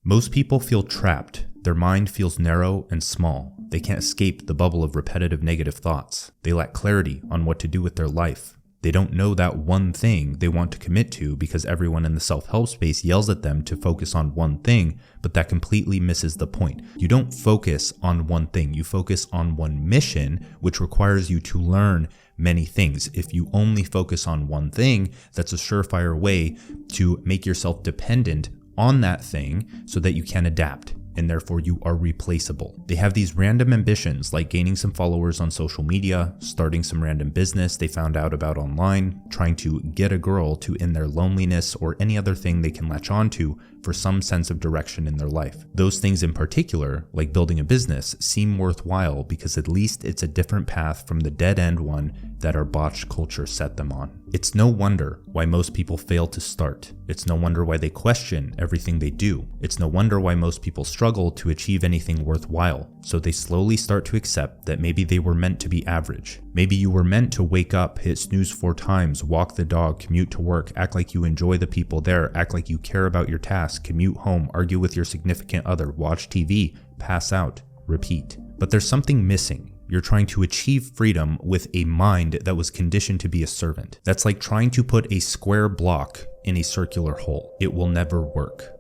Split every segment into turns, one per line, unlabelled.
Most people feel trapped. Their mind feels narrow and small. They can't escape the bubble of repetitive negative thoughts. They lack clarity on what to do with their life. They don't know that one thing they want to commit to because everyone in the self-help space yells at them to focus on one thing, but that completely misses the point. You don't focus on one thing. You focus on one mission, which requires you to learn many things. If you only focus on one thing, that's a surefire way to make yourself dependent on that thing so that you can adapt, and therefore you are replaceable. They have these random ambitions like gaining some followers on social media, starting some random business they found out about online, trying to get a girl to end their loneliness or any other thing they can latch onto for some sense of direction in their life. Those things in particular, like building a business, seem worthwhile because at least it's a different path from the dead-end one that our botched culture set them on. It's no wonder why most people fail to start. It's no wonder why they question everything they do. It's no wonder why most people struggle to achieve anything worthwhile. So they slowly start to accept that maybe they were meant to be average. Maybe you were meant to wake up, hit snooze 4 times, walk the dog, commute to work, act like you enjoy the people there, act like you care about your task, commute home, argue with your significant other, watch TV, pass out, repeat. But there's something missing. You're trying to achieve freedom with a mind that was conditioned to be a servant. That's like trying to put a square block in a circular hole. It will never work.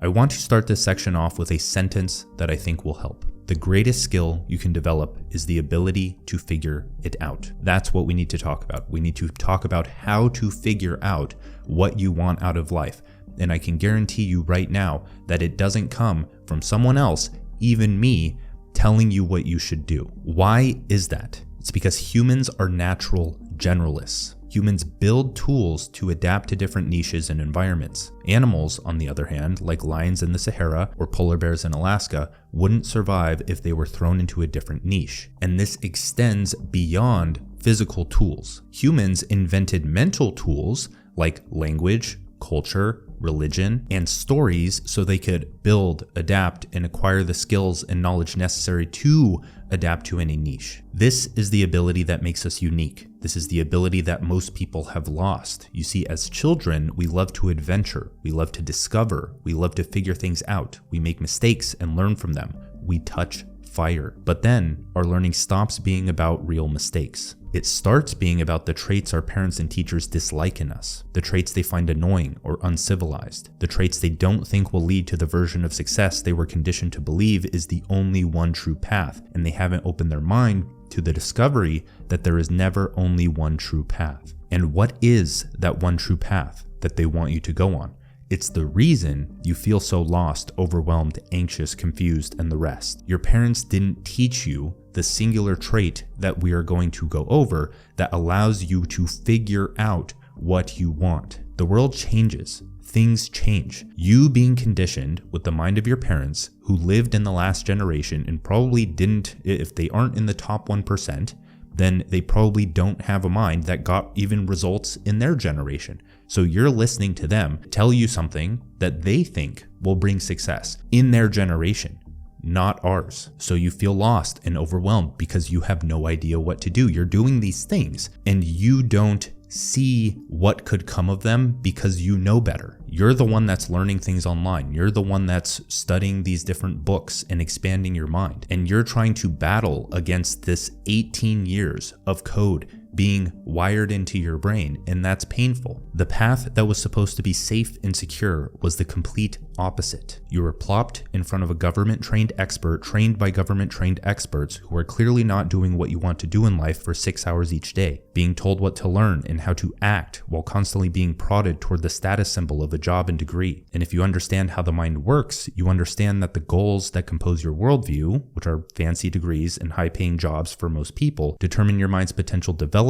I want to start this section off with a sentence that I think will help. The greatest skill you can develop is the ability to figure it out. That's what we need to talk about. We need to talk about how to figure out what you want out of life. And I can guarantee you right now that it doesn't come from someone else, even me, telling you what you should do. Why is that? It's because humans are natural generalists. Humans build tools to adapt to different niches and environments. Animals, on the other hand, like lions in the Sahara or polar bears in Alaska, wouldn't survive if they were thrown into a different niche. And this extends beyond physical tools. Humans invented mental tools like language, culture, religion, and stories so they could build, adapt, and acquire the skills and knowledge necessary to adapt to any niche. This is the ability that makes us unique. This is the ability that most people have lost. You see, as children, we love to adventure, we love to discover, we love to figure things out, we make mistakes and learn from them, we touch fire. But then our learning stops being about real mistakes. It starts being about the traits our parents and teachers dislike in us, the traits they find annoying or uncivilized, the traits they don't think will lead to the version of success they were conditioned to believe is the only one true path, and they haven't opened their mind to the discovery that there is never only one true path. And what is that one true path that they want you to go on? It's the reason you feel so lost, overwhelmed, anxious, confused, and the rest. Your parents didn't teach you the singular trait that we are going to go over that allows you to figure out what you want. The world changes. Things change. You being conditioned with the mind of your parents who lived in the last generation and probably didn't, if they aren't in the top 1%, then they probably don't have a mind that got even results in their generation. So you're listening to them tell you something that they think will bring success in their generation, not ours. So you feel lost and overwhelmed because you have no idea what to do. You're doing these things and you don't see what could come of them because you know better. You're the one that's learning things online. You're the one that's studying these different books and expanding your mind. And you're trying to battle against this 18 years of code being wired into your brain, and that's painful. The path that was supposed to be safe and secure was the complete opposite. You were plopped in front of a government-trained expert, trained by government-trained experts who are clearly not doing what you want to do in life for 6 hours each day, being told what to learn and how to act while constantly being prodded toward the status symbol of a job and degree. And if you understand how the mind works, you understand that the goals that compose your worldview, which are fancy degrees and high-paying jobs for most people, determine your mind's potential development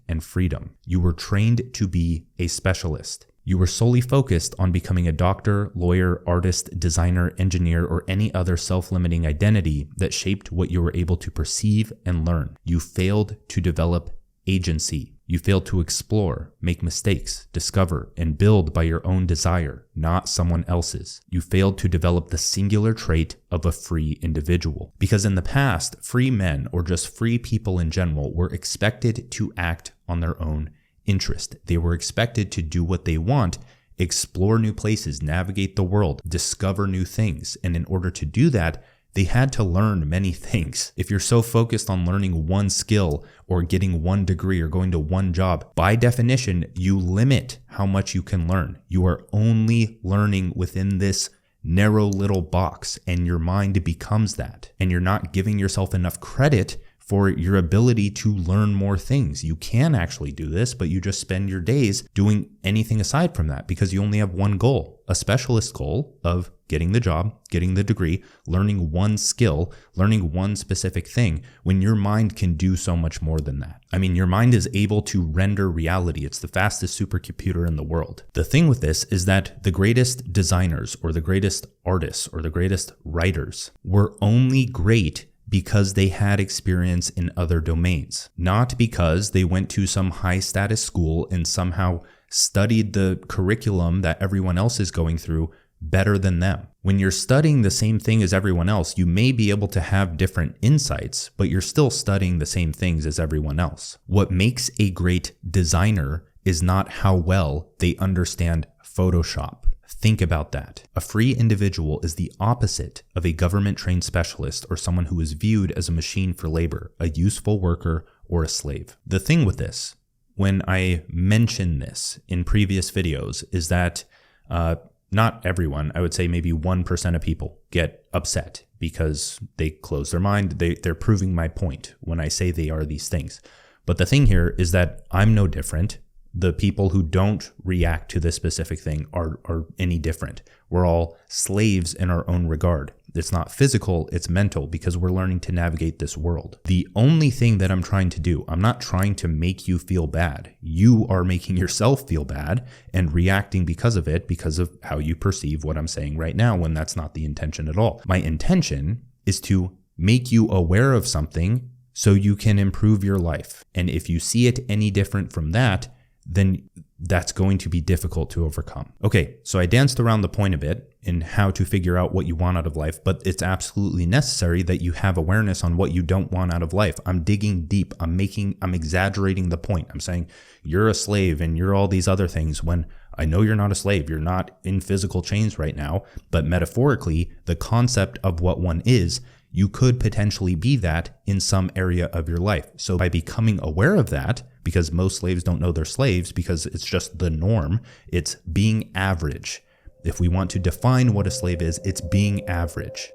and freedom. You were trained to be a specialist. You were solely focused on becoming a doctor, lawyer, artist, designer, engineer, or any other self-limiting identity that shaped what you were able to perceive and learn. You failed to develop agency. You failed to explore, make mistakes, discover, and build by your own desire, not someone else's. You failed to develop the singular trait of a free individual. Because in the past, free men, or just free people in general, were expected to act on their own interest. They were expected to do what they want, explore new places, navigate the world, discover new things. And in order to do that, they had to learn many things. If you're so focused on learning one skill or getting one degree or going to one job, by definition, you limit how much you can learn. You are only learning within this narrow little box, and your mind becomes that. And you're not giving yourself enough credit for your ability to learn more things. You can actually do this, but you just spend your days doing anything aside from that because you only have one goal, a specialist goal of getting the job, getting the degree, learning one skill, learning one specific thing, when your mind can do so much more than that. I mean, your mind is able to render reality. It's the fastest supercomputer in the world. The thing with this is that the greatest designers or the greatest artists or the greatest writers were only great because they had experience in other domains, not because they went to some high status school and somehow studied the curriculum that everyone else is going through better than them. When you're studying the same thing as everyone else, you may be able to have different insights, but you're still studying the same things as everyone else. What makes a great designer is not how well they understand Photoshop. Think about that. A free individual is the opposite of a government-trained specialist or someone who is viewed as a machine for labor, a useful worker, or a slave. The thing with this, when I mention this in previous videos, is that not everyone, I would say maybe 1% of people get upset because they close their mind. They're proving my point when I say they are these things. But the thing here is that I'm no different. The people who don't react to this specific thing are any different. We're all slaves in our own regard. It's not physical, it's mental, because we're learning to navigate this world. The only thing that I'm trying to do, I'm not trying to make you feel bad. You are making yourself feel bad and reacting because of it, because of how you perceive what I'm saying right now, when that's not the intention at all. My intention is to make you aware of something so you can improve your life. And if you see it any different from that, then that's going to be difficult to overcome. Okay, so I danced around the point a bit in how to figure out what you want out of life, but it's absolutely necessary that you have awareness on what you don't want out of life. I'm digging deep. I'm exaggerating the point. I'm saying you're a slave and you're all these other things when I know you're not a slave. You're not in physical chains right now, but metaphorically, the concept of what one is, you could potentially be that in some area of your life. So by becoming aware of that, because most slaves don't know they're slaves because it's just the norm, it's being average. If we want to define what a slave is, it's being average.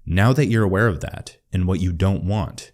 Now that you're aware of that and what you don't want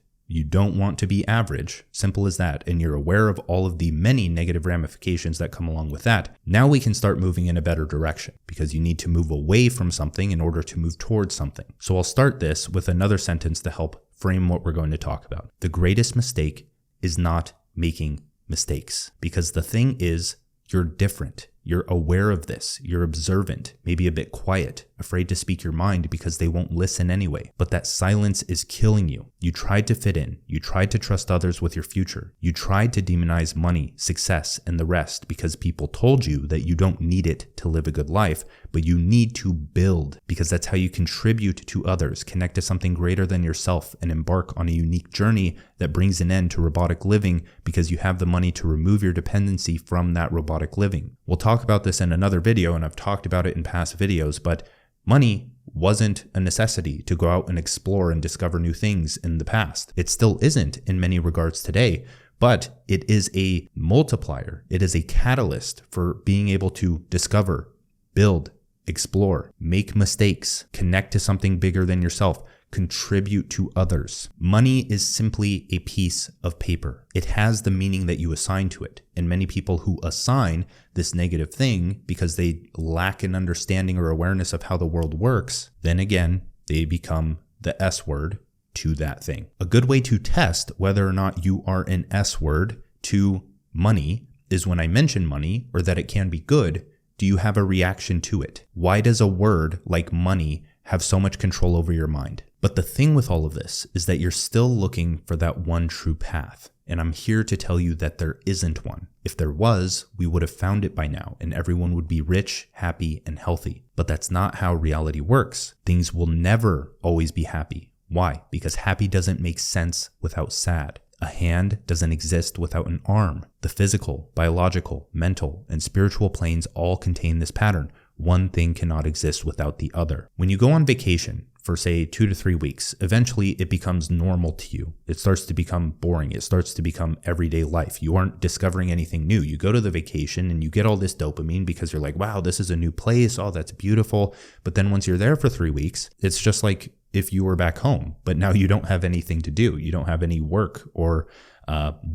to be average, simple as that, and you're aware of all of the many negative ramifications that come along with that, now we can start moving in a better direction, because you need to move away from something in order to move towards something. So I'll start this with another sentence to help frame what we're going to talk about. The greatest mistake is not making mistakes, because the thing is, you're different. You're aware of this. You're observant, maybe a bit quiet, afraid to speak your mind because they won't listen anyway. But that silence is killing you. You tried to fit in. You tried to trust others with your future. You tried to demonize money, success, and the rest because people told you that you don't need it to live a good life, but you need to build, because that's how you contribute to others, connect to something greater than yourself, and embark on a unique journey that brings an end to robotic living, because you have the money to remove your dependency from that robotic living. We'll talk about this in another video, and I've talked about it in past videos, but money wasn't a necessity to go out and explore and discover new things in the past. It still isn't in many regards today, but it is a multiplier. It is a catalyst for being able to discover, build, explore, make mistakes, connect to something bigger than yourself, contribute to others. Money is simply a piece of paper. It has the meaning that you assign to it. And many people who assign this negative thing because they lack an understanding or awareness of how the world works, then again, they become the S word to that thing. A good way to test whether or not you are an S word to money is when I mention money, or that it can be good, do you have a reaction to it? Why does a word like money have so much control over your mind? But the thing with all of this is that you're still looking for that one true path. And I'm here to tell you that there isn't one. If there was, we would have found it by now, and everyone would be rich, happy, and healthy. But that's not how reality works. Things will never always be happy Why? Because happy doesn't make sense without sad. A hand doesn't exist without an arm. The physical, biological, mental, and spiritual planes all contain this pattern. One thing cannot exist without the other. When you go on vacation for say 2 to 3 weeks, eventually it becomes normal to you. It starts to become boring. It starts to become everyday life. You aren't discovering anything new. You go to the vacation and you get all this dopamine because you're like, wow, this is a new place. Oh, that's beautiful. But then once you're there for 3 weeks, it's just like if you were back home, but now you don't have anything to do. You don't have any work or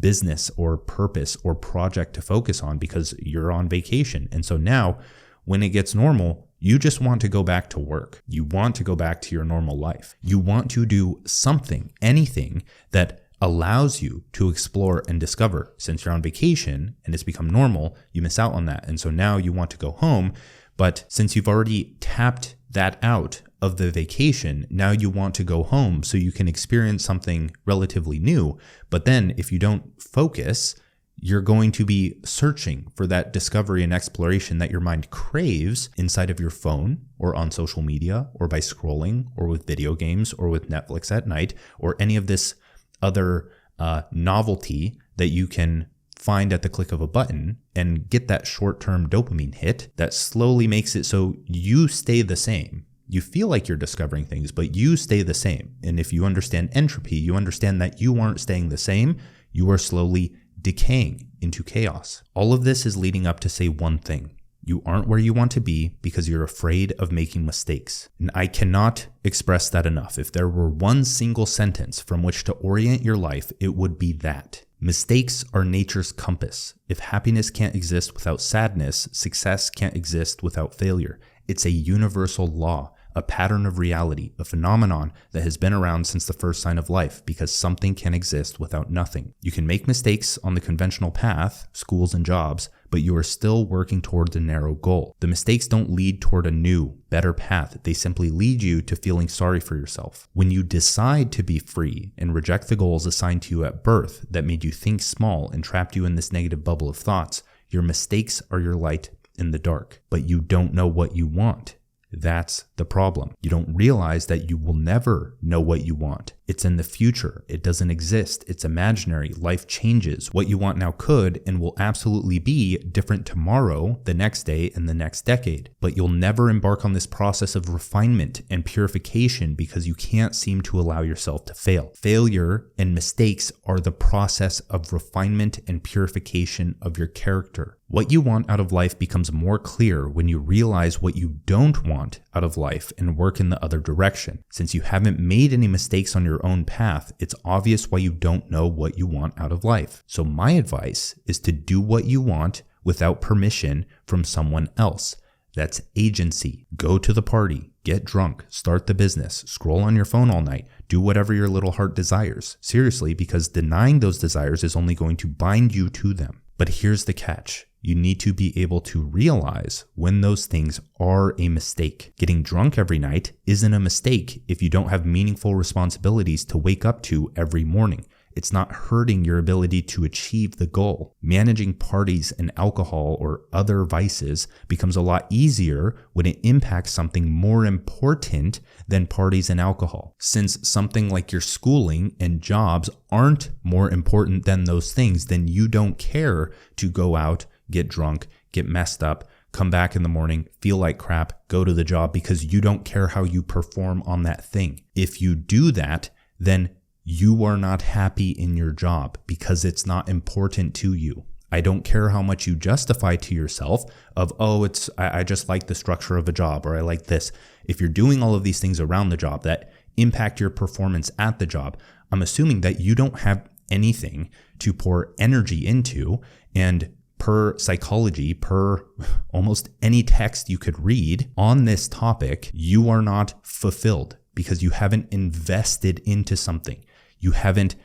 business or purpose or project to focus on because you're on vacation. And so now when it gets normal, you just want to go back to work. You want to go back to your normal life. You want to do something, anything that allows you to explore and discover. Since you're on vacation and it's become normal, you miss out on that. And so now you want to go home, but since you've already tapped that out of the vacation, now you want to go home so you can experience something relatively new. But then if you don't focus, you're going to be searching for that discovery and exploration that your mind craves inside of your phone or on social media or by scrolling or with video games or with Netflix at night or any of this other novelty that you can find at the click of a button and get that short-term dopamine hit that slowly makes it so you stay the same. You feel like you're discovering things, but you stay the same. And if you understand entropy, you understand that you aren't staying the same. You are slowly decaying into chaos. All of this is leading up to say one thing. You aren't where you want to be because you're afraid of making mistakes. And I cannot express that enough. If there were one single sentence from which to orient your life, it would be that. Mistakes are nature's compass. If happiness can't exist without sadness, success can't exist without failure. It's a universal law, a pattern of reality, a phenomenon that has been around since the first sign of life because something can exist without nothing. You can make mistakes on the conventional path, schools and jobs, but you are still working towards a narrow goal. The mistakes don't lead toward a new, better path. They simply lead you to feeling sorry for yourself. When you decide to be free and reject the goals assigned to you at birth that made you think small and trapped you in this negative bubble of thoughts, your mistakes are your light in the dark, but you don't know what you want. That's the problem. You don't realize that you will never know what you want. It's in the future. It doesn't exist. It's imaginary. Life changes. What you want now could and will absolutely be different tomorrow, the next day, and the next decade. But you'll never embark on this process of refinement and purification because you can't seem to allow yourself to fail. Failure and mistakes are the process of refinement and purification of your character. What you want out of life becomes more clear when you realize what you don't want out of life and work in the other direction. Since you haven't made any mistakes on your own path, it's obvious why you don't know what you want out of life. So my advice is to do what you want without permission from someone else. That's agency. Go to the party, get drunk, start the business, scroll on your phone all night, do whatever your little heart desires. Seriously, because denying those desires is only going to bind you to them. But here's the catch. You need to be able to realize when those things are a mistake. Getting drunk every night isn't a mistake if you don't have meaningful responsibilities to wake up to every morning. It's not hurting your ability to achieve the goal. Managing parties and alcohol or other vices becomes a lot easier when it impacts something more important than parties and alcohol. Since something like your schooling and jobs aren't more important than those things, then you don't care to go out, get drunk, get messed up, come back in the morning, feel like crap, go to the job because you don't care how you perform on that thing. If you do that, then you are not happy in your job because it's not important to you. I don't care how much you justify to yourself of, I just like the structure of a job or I like this. If you're doing all of these things around the job that impact your performance at the job, I'm assuming that you don't have anything to pour energy into, and per psychology, per almost any text you could read on this topic, you are not fulfilled because you haven't invested into something. You haven't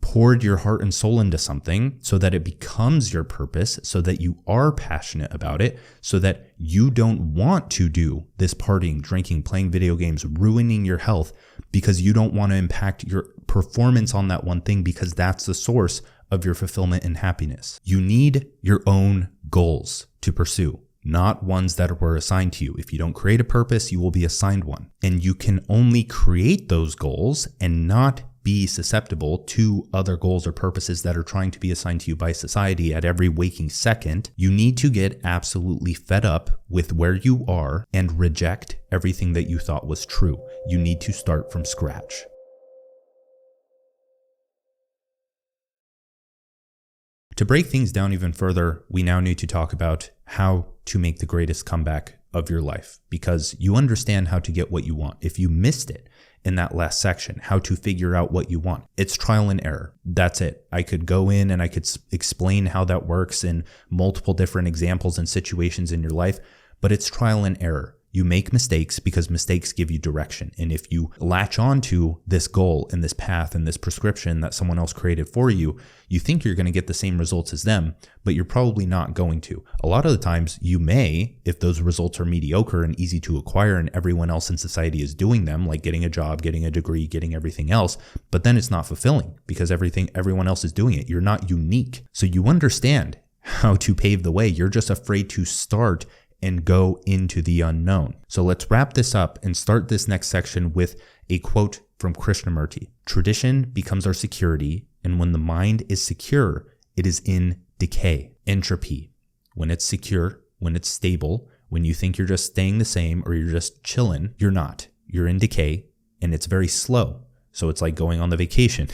poured your heart and soul into something so that it becomes your purpose, so that you are passionate about it, so that you don't want to do this partying, drinking, playing video games, ruining your health because you don't want to impact your performance on that one thing because that's the source of your fulfillment and happiness. You need your own goals to pursue. not ones that were assigned to you. If you don't create a purpose, you will be assigned one. And you can only create those goals and not be susceptible to other goals or purposes that are trying to be assigned to you by society at every waking second. You need to get absolutely fed up with where you are and reject everything that you thought was true. You need to start from scratch. To break things down even further, we now need to talk about how to make the greatest comeback of your life, because you understand how to get what you want. If you missed it in that last section, how to figure out what you want, it's trial and error. That's it. I could go in and I could explain how that works in multiple different examples and situations in your life, but it's trial and error. You make mistakes because mistakes give you direction. And if you latch on to this goal and this path and this prescription that someone else created for you, you think you're going to get the same results as them, but you're probably not going to. A lot of the times you may, if those results are mediocre and easy to acquire and everyone else in society is doing them, like getting a job, getting a degree, getting everything else, but then it's not fulfilling because everyone else is doing it. You're not unique. So you understand how to pave the way. You're just afraid to start and go into the unknown. So let's wrap this up and start this next section with a quote from Krishnamurti. Tradition becomes our security, and when the mind is secure, it is in decay, entropy. When it's secure, when it's stable, when you think you're just staying the same or you're just chilling, you're not. You're in decay, and it's very slow. So it's like going on the vacation.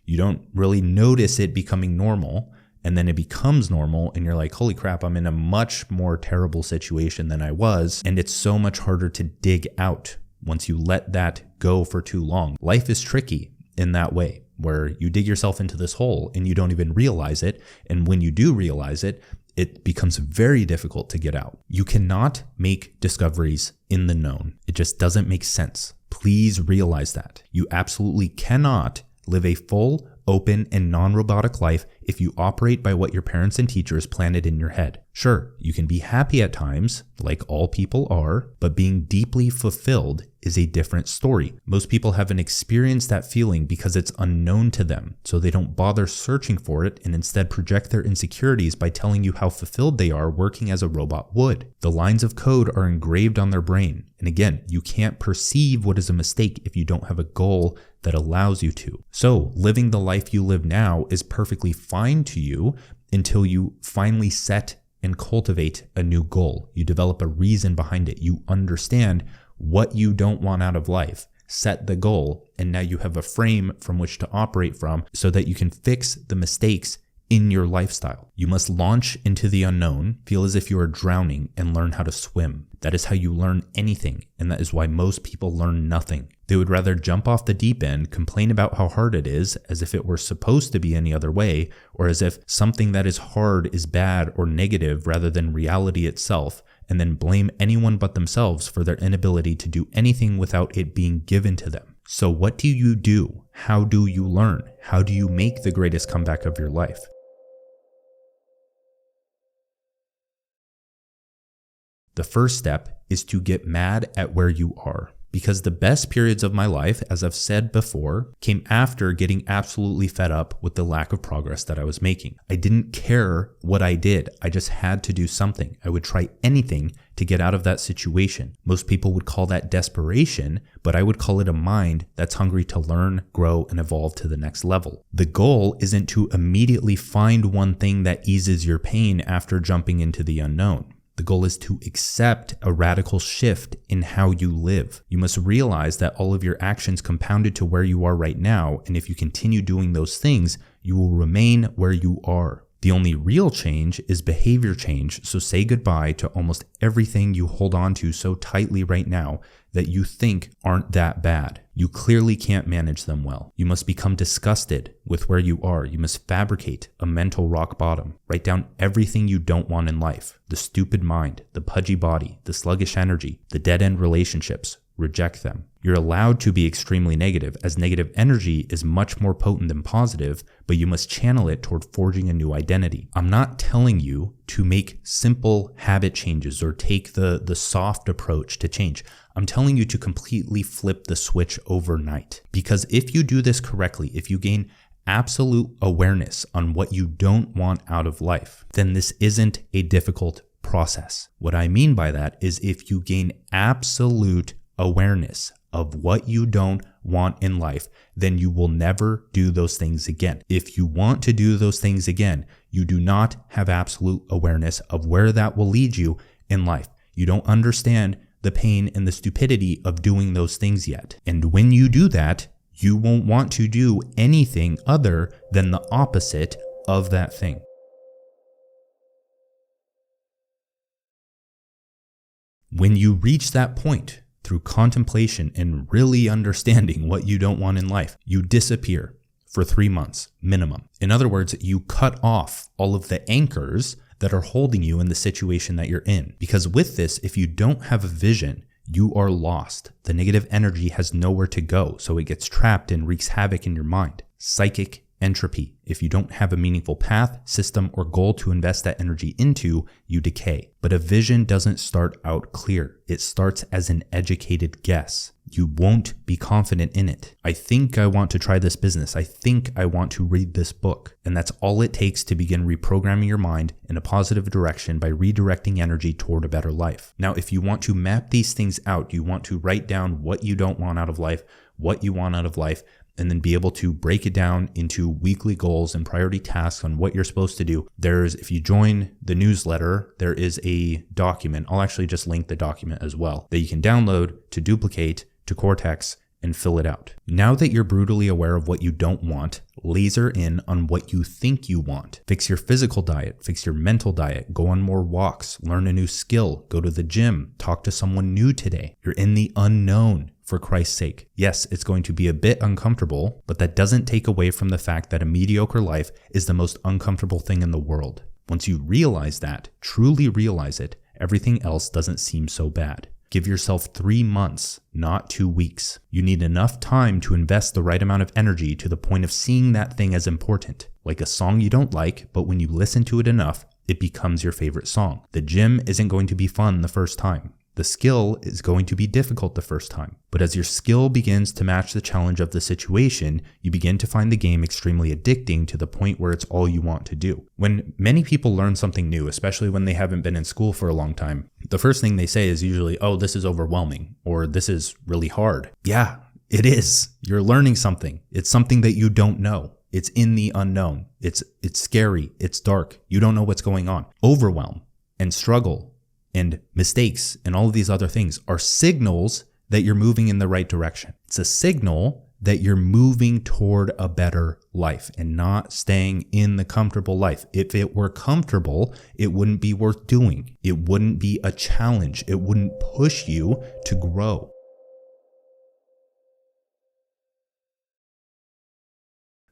You don't really notice it becoming normal, and then it becomes normal and you're like, holy crap, I'm in a much more terrible situation than I was. And it's so much harder to dig out once you let that go for too long. Life is tricky in that way, where you dig yourself into this hole and you don't even realize it. And when you do realize it, it becomes very difficult to get out. You cannot make discoveries in the known. It just doesn't make sense. Please realize that. You absolutely cannot live a full, open, and non-robotic life if you operate by what your parents and teachers planted in your head. Sure, you can be happy at times, like all people are, but being deeply fulfilled is a different story. Most people haven't experienced that feeling because it's unknown to them, so they don't bother searching for it and instead project their insecurities by telling you how fulfilled they are working as a robot would. The lines of code are engraved on their brain, and again, you can't perceive what is a mistake if you don't have a goal that allows you to. So, living the life you live now is perfectly fine to you until you finally set and cultivate a new goal. You develop a reason behind it. You understand what you don't want out of life, set the goal, and now you have a frame from which to operate from so that you can fix the mistakes in your lifestyle. You must launch into the unknown, feel as if you are drowning, and learn how to swim. That is how you learn anything, and that is why most people learn nothing. They would rather jump off the deep end, complain about how hard it is, as if it were supposed to be any other way, or as if something that is hard is bad or negative rather than reality itself, and then blame anyone but themselves for their inability to do anything without it being given to them. So what do you do? How do you learn? How do you make the greatest comeback of your life? The first step is to get mad at where you are. Because the best periods of my life, as I've said before, came after getting absolutely fed up with the lack of progress that I was making. I didn't care what I did. I just had to do something. I would try anything to get out of that situation. Most people would call that desperation, but I would call it a mind that's hungry to learn, grow, and evolve to the next level. The goal isn't to immediately find one thing that eases your pain after jumping into the unknown. The goal is to accept a radical shift in how you live. You must realize that all of your actions compounded to where you are right now, and if you continue doing those things, you will remain where you are. The only real change is behavior change, so say goodbye to almost everything you hold on to so tightly right now that you think aren't that bad. You clearly can't manage them well. You must become disgusted with where you are. You must fabricate a mental rock bottom. Write down everything you don't want in life. The stupid mind, the pudgy body, the sluggish energy, the dead-end relationships. Reject them. You're allowed to be extremely negative, as negative energy is much more potent than positive, but you must channel it toward forging a new identity. I'm not telling you to make simple habit changes or take the soft approach to change. I'm telling you to completely flip the switch overnight. Because if you do this correctly, if you gain absolute awareness on what you don't want out of life, then this isn't a difficult process. What I mean by that is if you gain absolute awareness of what you don't want in life, then you will never do those things again. If you want to do those things again, you do not have absolute awareness of where that will lead you in life. You don't understand the pain and the stupidity of doing those things yet. And when you do that, you won't want to do anything other than the opposite of that thing. When you reach that point through contemplation and really understanding what you don't want in life, you disappear for 3 months minimum. In other words, you cut off all of the anchors that are holding you in the situation that you're in. Because with this, if you don't have a vision, you are lost. The negative energy has nowhere to go, so it gets trapped and wreaks havoc in your mind. Psychic entropy. If you don't have a meaningful path, system, or goal to invest that energy into, you decay. But a vision doesn't start out clear. It starts as an educated guess. You won't be confident in it. I think I want to try this business. I think I want to read this book. And that's all it takes to begin reprogramming your mind in a positive direction by redirecting energy toward a better life. Now, if you want to map these things out, you want to write down what you don't want out of life, what you want out of life, and then be able to break it down into weekly goals and priority tasks on what you're supposed to do. If you join the newsletter, there is a document. I'll actually just link the document as well that you can download to duplicate to Cortex and fill it out. Now that you're brutally aware of what you don't want, laser in on what you think you want. Fix your physical diet, fix your mental diet, go on more walks, learn a new skill, go to the gym, talk to someone new today. You're in the unknown. For Christ's sake. Yes, it's going to be a bit uncomfortable, but that doesn't take away from the fact that a mediocre life is the most uncomfortable thing in the world. Once you realize that, truly realize it, everything else doesn't seem so bad. Give yourself 3 months, not 2 weeks. You need enough time to invest the right amount of energy to the point of seeing that thing as important. Like a song you don't like, but when you listen to it enough, it becomes your favorite song. The gym isn't going to be fun the first time. The skill is going to be difficult the first time, but as your skill begins to match the challenge of the situation, you begin to find the game extremely addicting to the point where it's all you want to do. When many people learn something new, especially when they haven't been in school for a long time, the first thing they say is usually, oh, this is overwhelming, or this is really hard. Yeah, it is. You're learning something. It's something that you don't know. It's in the unknown. It's scary. It's dark. You don't know what's going on. Overwhelm and struggle and mistakes and all of these other things are signals that you're moving in the right direction. It's a signal that you're moving toward a better life and not staying in the comfortable life. If it were comfortable, it wouldn't be worth doing. It wouldn't be a challenge. It wouldn't push you to grow.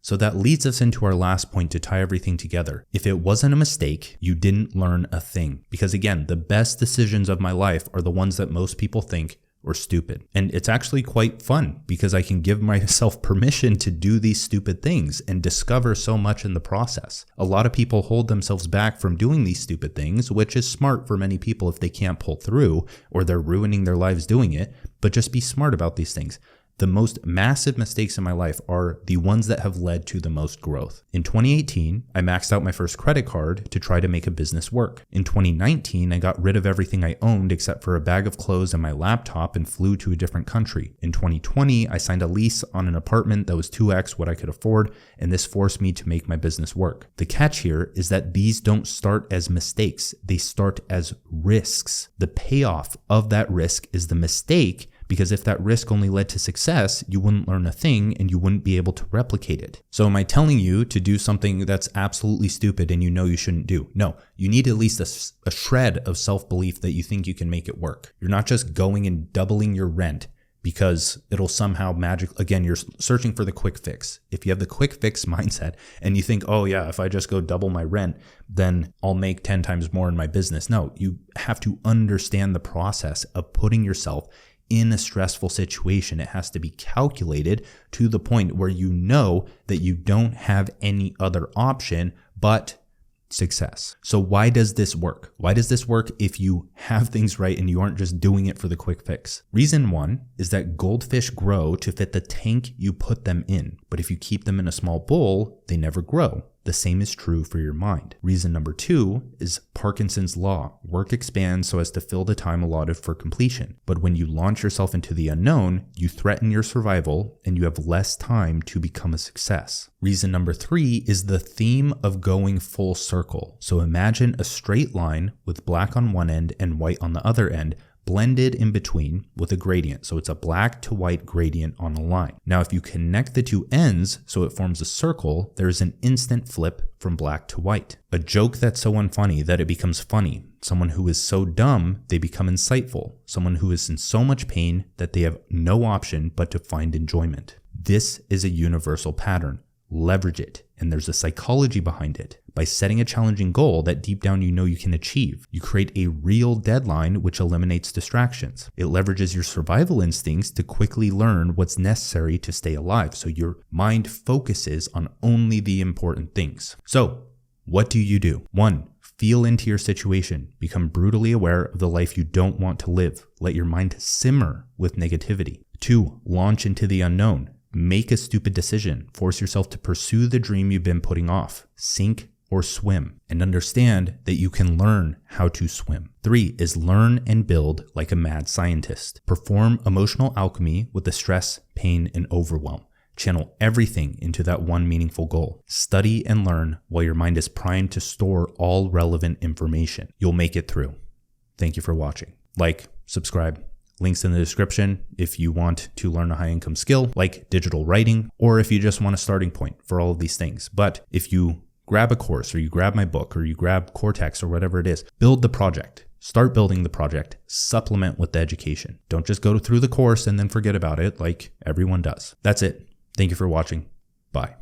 So that leads us into our last point to tie everything together. If it wasn't a mistake, you didn't learn a thing. Because again, the best decisions of my life are the ones that most people think were stupid. And it's actually quite fun because I can give myself permission to do these stupid things and discover so much in the process. A lot of people hold themselves back from doing these stupid things, which is smart for many people if they can't pull through or they're ruining their lives doing it, but just be smart about these things. The most massive mistakes in my life are the ones that have led to the most growth. In 2018, I maxed out my first credit card to try to make a business work. In 2019, I got rid of everything I owned except for a bag of clothes and my laptop and flew to a different country. In 2020, I signed a lease on an apartment that was 2x what I could afford, and this forced me to make my business work. The catch here is that these don't start as mistakes. They start as risks. The payoff of that risk is the mistake, because if that risk only led to success, you wouldn't learn a thing and you wouldn't be able to replicate it. So am I telling you to do something that's absolutely stupid and you know you shouldn't do? No, you need at least a shred of self-belief that you think you can make it work. You're not just going and doubling your rent because it'll somehow again, you're searching for the quick fix. If you have the quick fix mindset and you think, oh yeah, if I just go double my rent, then I'll make 10 times more in my business. No, you have to understand the process of putting yourself in a stressful situation. It has to be calculated to the point where you know that you don't have any other option but success. So why does this work? Why does this work if you have things right and you aren't just doing it for the quick fix? Reason one is that goldfish grow to fit the tank you put them in. But if you keep them in a small bowl, they never grow. The same is true for your mind. Reason number 2 is Parkinson's law. Work expands so as to fill the time allotted for completion. But when you launch yourself into the unknown, you threaten your survival and you have less time to become a success. Reason number 3 is the theme of going full circle. So imagine a straight line with black on one end and white on the other end, blended in between with a gradient. So it's a black to white gradient on a line. Now, if you connect the two ends so it forms a circle, there's an instant flip from black to white. A joke that's so unfunny that it becomes funny. Someone who is so dumb, they become insightful. Someone who is in so much pain that they have no option but to find enjoyment. This is a universal pattern. Leverage it, and there's a psychology behind it. By setting a challenging goal that deep down you know you can achieve, you create a real deadline which eliminates distractions. It leverages your survival instincts to quickly learn what's necessary to stay alive, so your mind focuses on only the important things. So, what do you do? 1. Feel into your situation. Become brutally aware of the life you don't want to live. Let your mind simmer with negativity. 2. Launch into the unknown. Make a stupid decision. Force yourself to pursue the dream you've been putting off. Sink or swim, and understand that you can learn how to swim. 3 is learn and build like a mad scientist. Perform emotional alchemy with the stress, pain, and overwhelm. Channel everything into that one meaningful goal. Study and learn while your mind is primed to store all relevant information. You'll make it through. Thank you for watching. Like, subscribe. Links in the description if you want to learn a high income skill like digital writing, or if you just want a starting point for all of these things. But if you grab a course, or you grab my book, or you grab Cortex, or whatever it is, build the project. Start building the project. Supplement with the education. Don't just go through the course and then forget about it like everyone does. That's it. Thank you for watching. Bye.